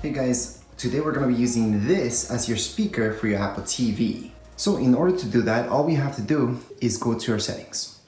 Hey guys, today we're going to be using this as your speaker for your Apple TV. So in order to do that, all we have to do is go to our settings.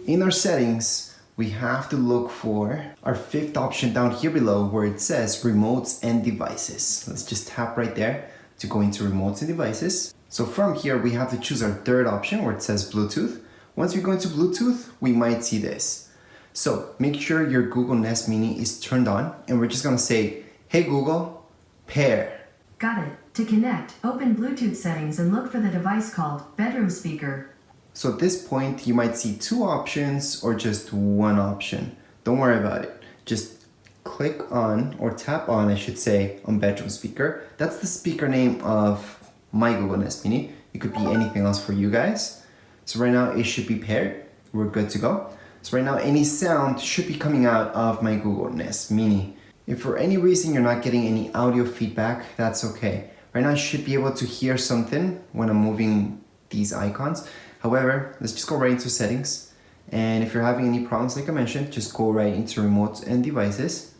In our settings, we have to look for our fifth option down here below where it says remotes and devices. Let's just tap right there to go into remotes and devices. So from here, we have to choose our third option where it says Bluetooth. Once we go into Bluetooth, we might see this. So make sure your Google Nest Mini is turned on and we're just gonna say, hey Google, pair. Got it. To connect, open Bluetooth settings and look for the device called bedroom speaker. So at this point, you might see two options or just one option. Don't worry about it. Just click on, or tap on, I should say, on bedroom speaker. That's the speaker name of my Google Nest Mini. It could be anything else for you guys. So right now it should be paired. We're good to go. So right now any sound should be coming out of my Google Nest Mini. If for any reason you're not getting any audio feedback, that's okay. Right now I should be able to hear something when I'm moving these icons. However, let's just go right into settings. And if you're having any problems, like I mentioned, just go right into remotes and devices.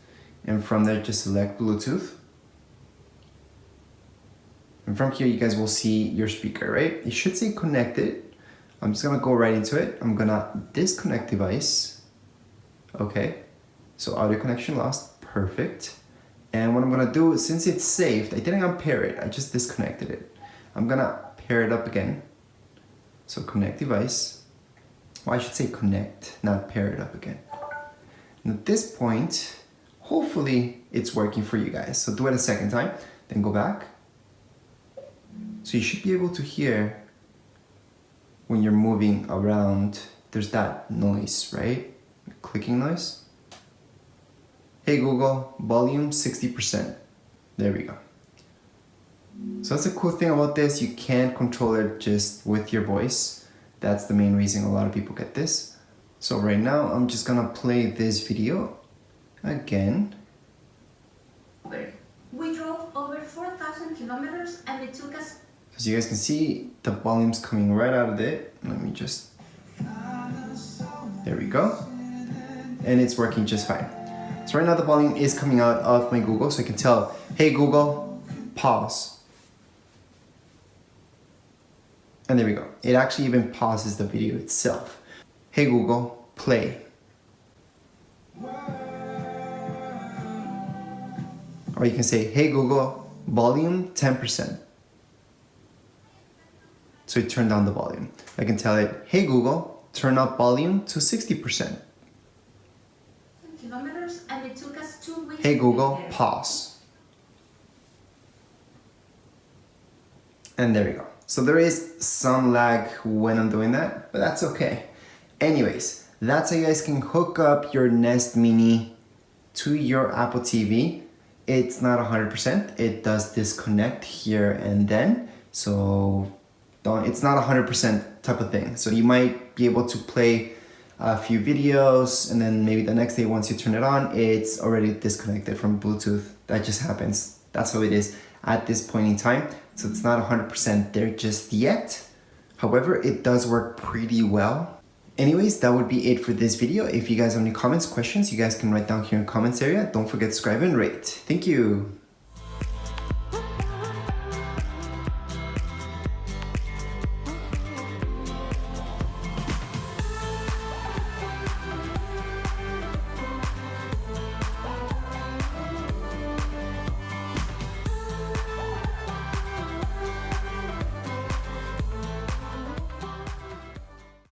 And from there, just select Bluetooth. And from here, you guys will see your speaker, right? It should say connected. I'm just gonna go right into it. I'm gonna disconnect device. Okay, so audio connection lost, perfect. And what I'm gonna do, since it's saved, I didn't unpair it, I just disconnected it. I'm gonna pair it up again. So connect device. Well, I should say connect, not pair it up again. And at this point, hopefully it's working for you guys. So do it a second time, then go back. So you should be able to hear when you're moving around, there's that noise, right? Clicking noise. Hey Google, volume 60%. There we go. So that's the cool thing about this. You can't control it just with your voice. That's the main reason a lot of people get this. So right now, I'm just gonna play this video again. We drove over 4,000 kilometers and it took us... As you guys can see, the volume's coming right out of it. Let me just... There we go. And it's working just fine. So right now the volume is coming out of my Google, so I can tell, hey Google, pause. And there we go. It actually even pauses the video itself. Hey Google, play. Or you can say, hey Google, volume 10%. So it turned down the volume. I can tell it, hey Google, turn up volume to 60%. Kilometers and it took us 2 weeks. Hey Google, pause. And there we go. So there is some lag when I'm doing that, but that's okay. Anyways, that's how you guys can hook up your Nest Mini to your Apple TV. It's not 100%. It does disconnect here and then. So it's not 100% type of thing. So you might be able to play a few videos and then maybe the next day once you turn it on, it's already disconnected from Bluetooth. That just happens. That's how it is at this point in time. So it's not 100% there just yet. However, it does work pretty well. Anyways, that would be it for this video. If you guys have any comments, questions, you guys can write down here in the comments area. Don't forget to subscribe and rate. Thank you.